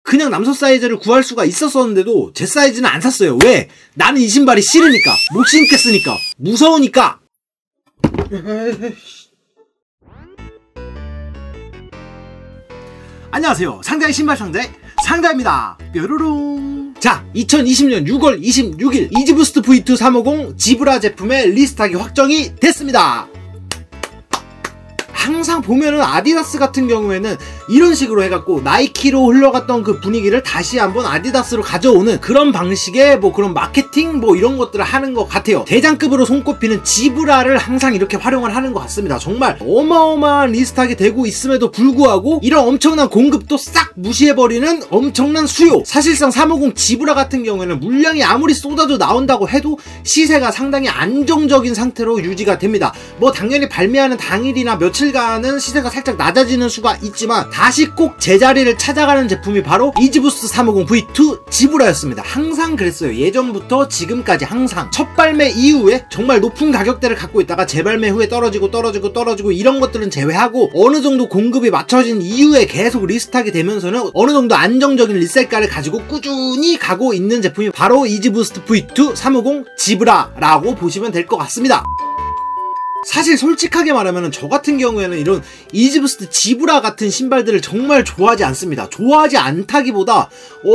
그냥 남성 사이즈를 구할 수가 있었었는데도 제 사이즈는 안 샀어요. 왜? 나는 이 신발이 싫으니까. 못 신겠으니까. 무서우니까. 안녕하세요. 상자의 신발 상자의 상자입니다. 뾰로롱. 자, 2020년 6월 26일 이지부스트 V2 350 지브라 제품의 리스트하기 확정이 됐습니다. 항상 보면은 아디다스 같은 경우에는 이런 식으로 해갖고 나이키로 흘러갔던 그 분위기를 다시 한번 아디다스로 가져오는 그런 방식의 뭐 그런 마케팅 뭐 이런 것들을 하는 것 같아요. 대장급으로 손꼽히는 지브라를 항상 이렇게 활용을 하는 것 같습니다. 정말 어마어마한 리스트하게 되고 있음에도 불구하고 이런 엄청난 공급도 싹 무시해버리는 엄청난 수요. 사실상 350 지브라 같은 경우에는 물량이 아무리 쏟아져 나온다고 해도 시세가 상당히 안정적인 상태로 유지가 됩니다. 뭐 당연히 발매하는 당일이나 며칠간은 시세가 살짝 낮아지는 수가 있지만 다시 꼭 제자리를 찾아가는 제품이 바로 이지부스트 350 V2 지브라였습니다. 항상 그랬어요. 예전부터 지금까지 항상 첫 발매 이후에 정말 높은 가격대를 갖고 있다가 재발매 후에 떨어지고 이런 것들은 제외하고 어느 정도 공급이 맞춰진 이후에 계속 리스트하게 되면서는 어느 정도 안정적인 리셀가를 가지고 꾸준히 가고 있는 제품이 바로 이지부스트 V2 350 지브라라고 보시면 될 것 같습니다. 사실 솔직하게 말하면 저 같은 경우에는 이런 이지부스트 지브라 같은 신발들을 정말 좋아하지 않습니다. 좋아하지 않다기보다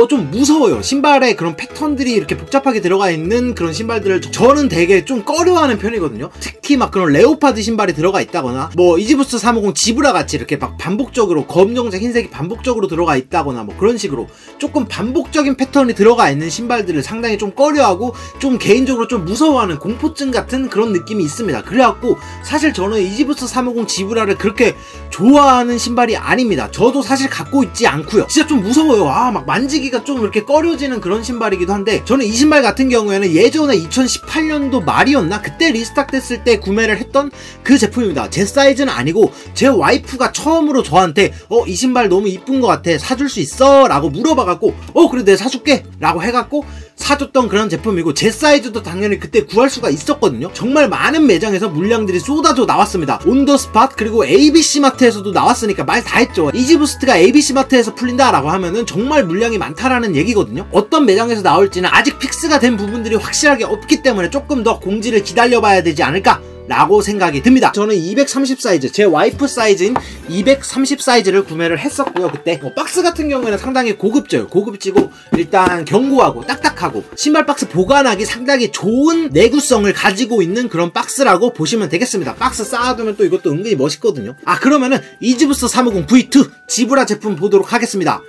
좀 무서워요. 신발에 그런 패턴들이 이렇게 복잡하게 들어가 있는 그런 신발들을 저는 되게 좀 꺼려하는 편이거든요. 특히 막 그런 레오파드 신발이 들어가 있다거나 뭐 이지부스트 350 지브라 같이 이렇게 막 반복적으로 검정색 흰색이 반복적으로 들어가 있다거나 뭐 그런 식으로 조금 반복적인 패턴이 들어가 있는 신발들을 상당히 좀 꺼려하고 좀 개인적으로 좀 무서워하는 공포증 같은 그런 느낌이 있습니다. 그래갖고 사실 저는 이지부스트 350 지브라를 그렇게 좋아하는 신발이 아닙니다. 저도 사실 갖고 있지 않고요. 진짜 좀 무서워요. 막 만지기가 좀 이렇게 꺼려지는 그런 신발이기도 한데 저는 이 신발 같은 경우에는 예전에 2018년도 말이었나? 그때 리스탁 됐을 때 구매를 했던 그 제품입니다. 제 사이즈는 아니고 제 와이프가 처음으로 저한테 이 신발 너무 이쁜 것 같아. 사줄 수 있어? 라고 물어봐갖고 그래 내가 사줄게 라고 해갖고 사줬던 그런 제품이고 제 사이즈도 당연히 그때 구할 수가 있었거든요. 정말 많은 매장에서 물량들이 쏟아져 나왔습니다. 온더스팟 그리고 ABC마트에서도 나왔으니까 말 다 했죠. 이지부스트가 ABC마트에서 풀린다 라고 하면은 정말 물량이 많다라는 얘기거든요. 어떤 매장에서 나올지는 아직 픽스가 된 부분들이 확실하게 없기 때문에 조금 더 공지를 기다려봐야 되지 않을까 라고 생각이 듭니다. 저는 230 사이즈, 제 와이프 사이즈인 230 사이즈를 구매를 했었고요. 그때 박스 같은 경우에는 상당히 고급져요. 고급지고 일단 견고하고 딱딱하고 신발 박스 보관하기 상당히 좋은 내구성을 가지고 있는 그런 박스라고 보시면 되겠습니다. 박스 쌓아두면 또 이것도 은근히 멋있거든요. 그러면은 이지부스트 350 V2 지브라 제품 보도록 하겠습니다.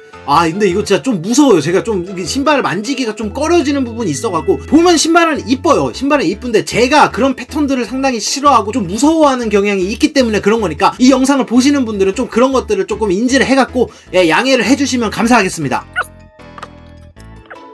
근데 이거 진짜 좀 무서워요. 제가 좀 신발을 만지기가 좀 꺼려지는 부분이 있어갖고 보면 신발은 이뻐요. 신발은 이쁜데 제가 그런 패턴들을 상당히 싫어하고 좀 무서워하는 경향이 있기 때문에 그런 거니까 이 영상을 보시는 분들은 좀 그런 것들을 조금 인지를 해갖고 양해를 해주시면 감사하겠습니다.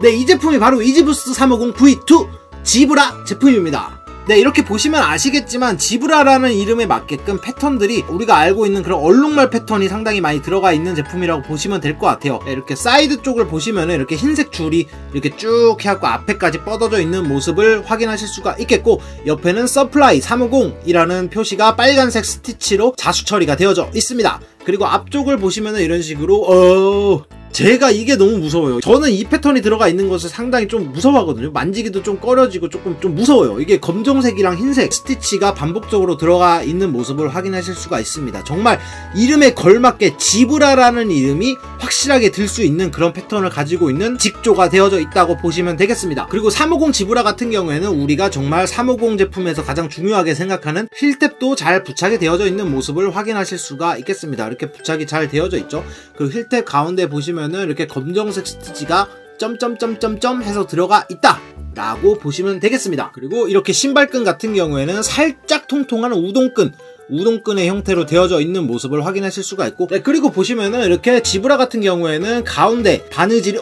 네, 이 제품이 바로 이지부스트 350 V2 지브라 제품입니다. 네, 이렇게 보시면 아시겠지만 지브라라는 이름에 맞게끔 패턴들이 우리가 알고 있는 그런 얼룩말 패턴이 상당히 많이 들어가 있는 제품이라고 보시면 될 것 같아요. 네, 이렇게 사이드 쪽을 보시면은 이렇게 흰색 줄이 이렇게 쭉 해갖고 앞에까지 뻗어져 있는 모습을 확인하실 수가 있겠고 옆에는 서플라이 350이라는 표시가 빨간색 스티치로 자수 처리가 되어져 있습니다. 그리고 앞쪽을 보시면은 이런 식으로 제가 이게 너무 무서워요. 저는 이 패턴이 들어가 있는 것을 상당히 좀 무서워하거든요. 만지기도 좀 꺼려지고 조금 좀 무서워요. 이게 검정색이랑 흰색 스티치가 반복적으로 들어가 있는 모습을 확인하실 수가 있습니다. 정말 이름에 걸맞게 지브라라는 이름이 확실하게 들 수 있는 그런 패턴을 가지고 있는 직조가 되어져 있다고 보시면 되겠습니다. 그리고 350 지브라 같은 경우에는 우리가 정말 350 제품에서 가장 중요하게 생각하는 힐탭도 잘 부착이 되어져 있는 모습을 확인하실 수가 있겠습니다. 이렇게 부착이 잘 되어져 있죠. 그 힐탭 가운데 보시면 이렇게 검정색 스티치가 점점점점점 해서 들어가 있다 라고 보시면 되겠습니다. 그리고 이렇게 신발끈 같은 경우에는 살짝 통통한 우동끈의 형태로 되어져 있는 모습을 확인하실 수가 있고 그리고 보시면은 이렇게 지브라 같은 경우에는 가운데 바느질이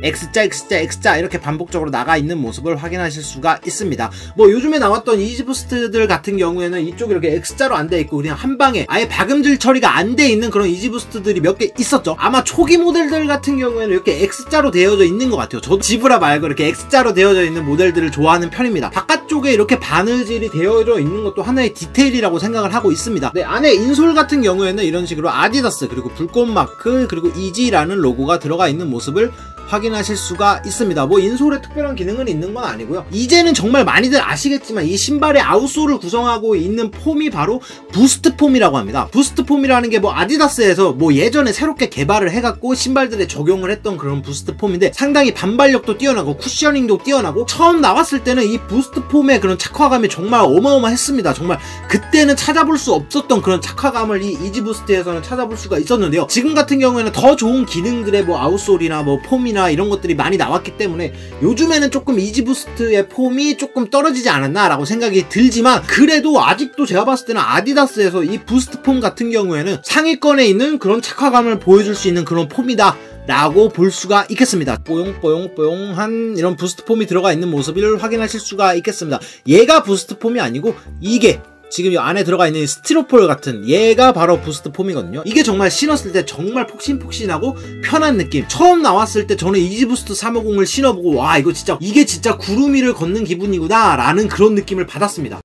X자 이렇게 반복적으로 나가 있는 모습을 확인하실 수가 있습니다. 뭐 요즘에 나왔던 이지부스트들 같은 경우에는 이쪽이 이렇게 X자로 안 돼 있고 그냥 한 방에 아예 박음질 처리가 안 돼 있는 그런 이지부스트들이 몇 개 있었죠. 아마 초기 모델들 같은 경우에는 이렇게 X자로 되어져 있는 것 같아요. 저도 지브라 말고 이렇게 X자로 되어져 있는 모델들을 좋아하는 편입니다. 바깥 쪽에 이렇게 바느질이 되어져 있는 것도 하나의 디테일이라고 생각을 하고 있습니다. 네, 안에 인솔 같은 경우에는 이런 식으로 아디다스 그리고 불꽃 마크 그리고 이지라는 로고가 들어가 있는 모습을 확인하실 수가 있습니다. 뭐 인솔에 특별한 기능은 있는 건 아니고요. 이제는 정말 많이들 아시겠지만 이 신발의 아웃솔을 구성하고 있는 폼이 바로 부스트 폼이라고 합니다. 부스트 폼이라는 게 뭐 아디다스에서 뭐 예전에 새롭게 개발을 해갖고 신발들에 적용을 했던 그런 부스트 폼인데 상당히 반발력도 뛰어나고 쿠셔닝도 뛰어나고 처음 나왔을 때는 이 부스트 폼의 그런 착화감이 정말 어마어마했습니다. 정말 그때는 찾아볼 수 없었던 그런 착화감을 이 이지부스트에서는 찾아볼 수가 있었는데요. 지금 같은 경우에는 더 좋은 기능들의 뭐 아웃솔이나 뭐 폼이나 이런 것들이 많이 나왔기 때문에 요즘에는 조금 이지부스트의 폼이 조금 떨어지지 않았나 라고 생각이 들지만 그래도 아직도 제가 봤을 때는 아디다스에서 이 부스트 폼 같은 경우에는 상위권에 있는 그런 착화감을 보여줄 수 있는 그런 폼이다 라고 볼 수가 있겠습니다. 뽀용뽀용뽀용한 이런 부스트 폼이 들어가 있는 모습을 확인하실 수가 있겠습니다. 얘가 부스트 폼이 아니고 이게 지금 이 안에 들어가 있는 스티로폴 같은 얘가 바로 부스트 폼이거든요. 이게 정말 신었을 때 정말 폭신폭신하고 편한 느낌. 처음 나왔을 때 저는 이지부스트 350을 신어보고 와 이게 진짜 구름 위를 걷는 기분이구나 라는 그런 느낌을 받았습니다.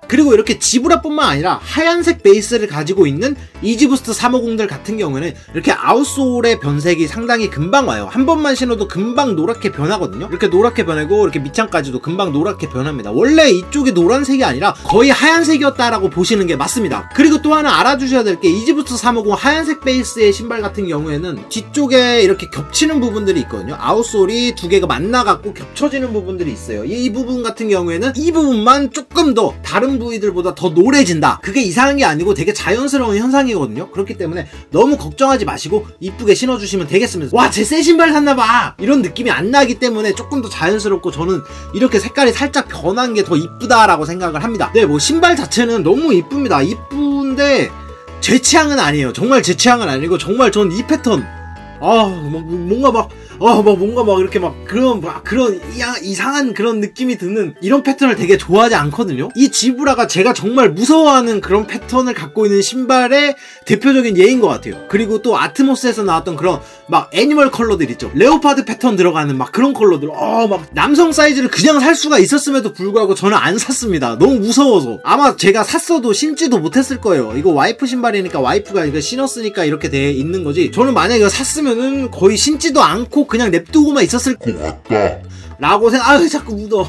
그리고 이렇게 지브라뿐만 아니라 하얀색 베이스를 가지고 있는 이지부스트 350들 같은 경우에는 이렇게 아웃솔의 변색이 상당히 금방 와요. 한 번만 신어도 금방 노랗게 변하거든요. 이렇게 노랗게 변하고 이렇게 밑창까지도 금방 노랗게 변합니다. 원래 이쪽이 노란색이 아니라 거의 하얀색이었다라고 보시는 게 맞습니다. 그리고 또 하나 알아주셔야 될 게 이지부스트 350 하얀색 베이스의 신발 같은 경우에는 뒤쪽에 이렇게 겹치는 부분들이 있거든요. 아웃솔이 두 개가 만나갖고 겹쳐지는 부분들이 있어요. 이 부분 같은 경우에는 이 부분만 조금 더 다른 부위들보다 더 노래진다. 그게 이상한 게 아니고 되게 자연스러운 현상이거든요. 그렇기 때문에 너무 걱정하지 마시고 이쁘게 신어주시면 되겠습니다. 와, 제 새 신발 샀나봐 이런 느낌이 안 나기 때문에 조금 더 자연스럽고 저는 이렇게 색깔이 살짝 변한 게 더 이쁘다라고 생각을 합니다. 네, 뭐 신발 자체는 너무 이쁩니다. 이쁜데 제 취향은 아니에요. 정말 제 취향은 아니고 정말 전 이 패턴 뭔가 막 이렇게 막 그런 이상한 그런 느낌이 드는 이런 패턴을 되게 좋아하지 않거든요. 이 지브라가 제가 정말 무서워하는 그런 패턴을 갖고 있는 신발의 대표적인 예인 것 같아요. 그리고 또 아트모스에서 나왔던 그런 막 애니멀 컬러들 있죠. 레오파드 패턴 들어가는 막 그런 컬러들 막 남성 사이즈를 그냥 살 수가 있었음에도 불구하고 저는 안 샀습니다. 너무 무서워서. 아마 제가 샀어도 신지도 못했을 거예요. 이거 와이프 신발이니까 와이프가 이거 신었으니까 이렇게 돼 있는 거지. 저는 만약에 이거 샀으면은 거의 신지도 않고 그냥 냅두고만 있었을 것 같다 라고 자꾸 묻어.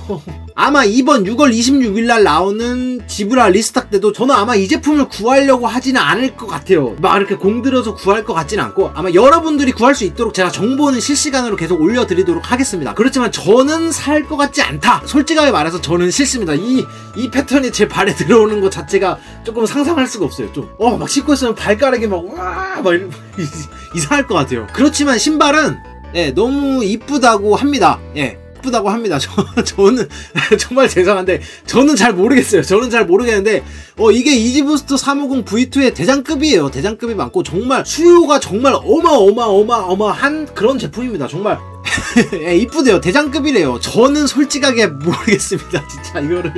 아마 이번 6월 26일날 나오는 지브라 리스탁 때도 저는 아마 이 제품을 구하려고 하지는 않을 것 같아요. 막 이렇게 공들여서 구할 것 같지는 않고 아마 여러분들이 구할 수 있도록 제가 정보는 실시간으로 계속 올려드리도록 하겠습니다. 그렇지만 저는 살 것 같지 않다. 솔직하게 말해서 저는 싫습니다. 이 패턴이 제 발에 들어오는 것 자체가 조금 상상할 수가 없어요. 좀 막 신고 있으면 발가락이 막 이상할 것 같아요. 그렇지만 신발은 너무 이쁘다고 합니다. 이쁘다고 합니다. 저는 정말 죄송한데 저는 잘 모르겠어요. 저는 잘 모르겠는데 이게 이지부스트 350 V2의 대장급이에요. 대장급이 많고 정말 수요가 정말 어마어마한 그런 제품입니다. 정말 이쁘대요. 대장급이래요. 저는 솔직하게 모르겠습니다. 진짜 이거를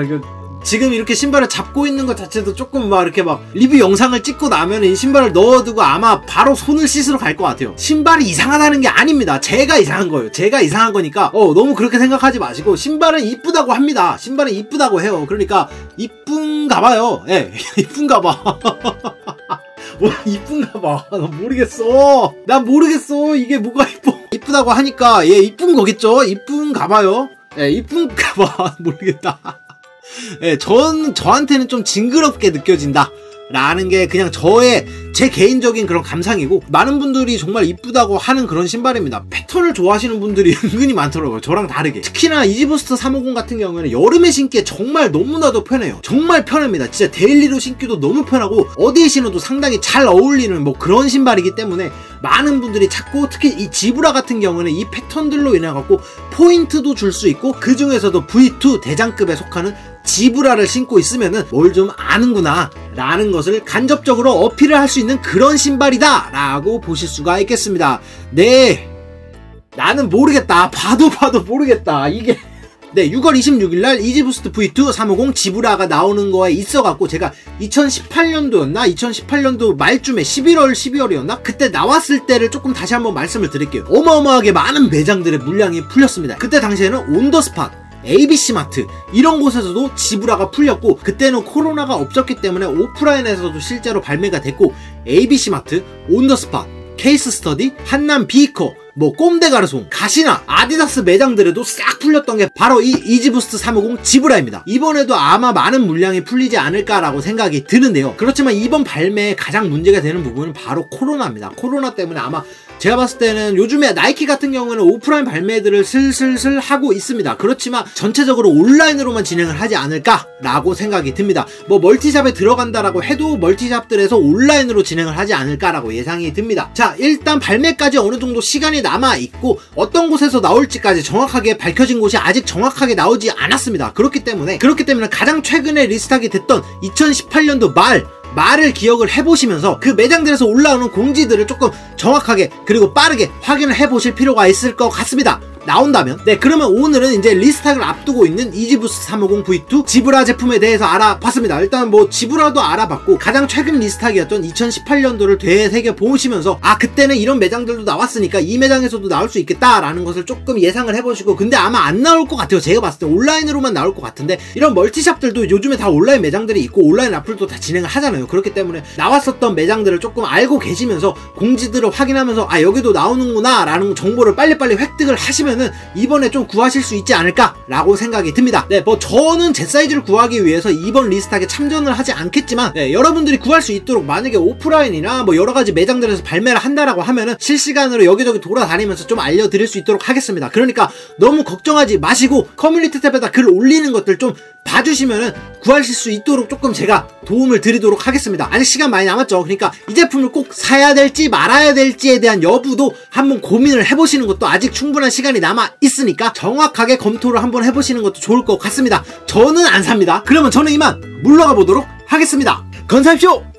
이거 지금 이렇게 신발을 잡고 있는 것 자체도 조금 막 이렇게 막 리뷰 영상을 찍고 나면 이 신발을 넣어두고 아마 바로 손을 씻으러 갈 것 같아요. 신발이 이상하다는 게 아닙니다. 제가 이상한 거예요. 제가 이상한 거니까 너무 그렇게 생각하지 마시고 신발은 이쁘다고 합니다. 신발은 이쁘다고 해요. 그러니까 이쁜가 봐요. 이쁜가 봐. 이쁜가 봐. 나 모르겠어. 난 모르겠어. 이게 뭐가 이쁘다고 하니까 이쁜 거겠죠. 이쁜가 봐요. 이쁜가 봐. 모르겠다. 저한테는 좀 징그럽게 느껴진다 라는 게 그냥 제 개인적인 그런 감상이고 많은 분들이 정말 이쁘다고 하는 그런 신발입니다. 패턴을 좋아하시는 분들이 은근히 많더라고요. 저랑 다르게. 특히나 이지부스트 350 같은 경우에는 여름에 신기에 정말 너무나도 편해요. 정말 편합니다. 진짜 데일리로 신기도 너무 편하고 어디에 신어도 상당히 잘 어울리는 뭐 그런 신발이기 때문에 많은 분들이 찾고 특히 이 지브라 같은 경우는 이 패턴들로 인해 갖고 포인트도 줄 수 있고 그 중에서도 V2 대장급에 속하는 지브라를 신고 있으면은 뭘 좀 아는구나 라는 것을 간접적으로 어필을 할 수 있는 그런 신발이다 라고 보실 수가 있겠습니다. 네, 나는 모르겠다. 봐도 모르겠다. 이게 네, 6월 26일날 이지부스트 V2 350 지브라가 나오는 거에 있어갖고 제가 2018년도였나? 2018년도 말쯤에 12월이었나? 그때 나왔을 때를 조금 다시 한번 말씀을 드릴게요. 어마어마하게 많은 매장들의 물량이 풀렸습니다. 그때 당시에는 온더스팟, ABC마트 이런 곳에서도 지브라가 풀렸고, 그때는 코로나가 없었기 때문에 오프라인에서도 실제로 발매가 됐고, ABC마트, 온더스팟, 케이스스터디, 한남 비커, 꼼데가르송, 가시나, 아디다스 매장들에도 싹 풀렸던 게 바로 이 이지부스트 350 지브라입니다. 이번에도 아마 많은 물량이 풀리지 않을까라고 생각이 드는데요. 그렇지만 이번 발매에 가장 문제가 되는 부분은 바로 코로나입니다. 코로나 때문에 아마 제가 봤을 때는 요즘에 나이키 같은 경우는 오프라인 발매들을 슬슬 하고 있습니다. 그렇지만 전체적으로 온라인으로만 진행을 하지 않을까라고 생각이 듭니다. 멀티샵에 들어간다라고 해도 멀티샵들에서 온라인으로 진행을 하지 않을까라고 예상이 듭니다. 자, 일단 발매까지 어느 정도 시간이 남아있고 어떤 곳에서 나올지까지 정확하게 밝혀진 곳이 아직 정확하게 나오지 않았습니다. 그렇기 때문에 가장 최근에 리스트하게 됐던 2018년도 말을 기억을 해보시면서 그 매장들에서 올라오는 공지들을 조금 정확하게 그리고 빠르게 확인을 해보실 필요가 있을 것 같습니다. 나온다면. 네, 그러면 오늘은 이제 리스탁을 앞두고 있는 이지부스트 350 V2 지브라 제품에 대해서 알아봤습니다. 일단 지브라도 알아봤고, 가장 최근 리스탁이었던 2018년도를 되새겨 보시면서 그때는 이런 매장들도 나왔으니까 이 매장에서도 나올 수 있겠다라는 것을 조금 예상을 해보시고, 근데 아마 안 나올 것 같아요. 제가 봤을 때 온라인으로만 나올 것 같은데, 이런 멀티샵들도 요즘에 다 온라인 매장들이 있고 온라인 라플도 다 진행을 하잖아요. 그렇기 때문에 나왔었던 매장들을 조금 알고 계시면서 공지들을 확인하면서 여기도 나오는구나 라는 정보를 빨리빨리 획득을 하시면 이번에 좀 구하실 수 있지 않을까 라고 생각이 듭니다. 네, 저는 제 사이즈를 구하기 위해서 이번 리스탁에 참전을 하지 않겠지만, 네, 여러분들이 구할 수 있도록 만약에 오프라인이나 여러가지 매장들에서 발매를 한다라고 하면은 실시간으로 여기저기 돌아다니면서 좀 알려드릴 수 있도록 하겠습니다. 그러니까 너무 걱정하지 마시고 커뮤니티 탭에다 글 올리는 것들 좀 봐주시면은 구하실 수 있도록 조금 제가 도움을 드리도록 하겠습니다. 아직 시간 많이 남았죠. 그러니까 이 제품을 꼭 사야 될지 말아야 될지에 대한 여부도 한번 고민을 해보시는 것도, 아직 충분한 시간이 남아 있으니까 정확하게 검토를 한번 해보시는 것도 좋을 것 같습니다. 저는 안 삽니다. 그러면 저는 이만 물러가 보도록 하겠습니다. 건사십시오.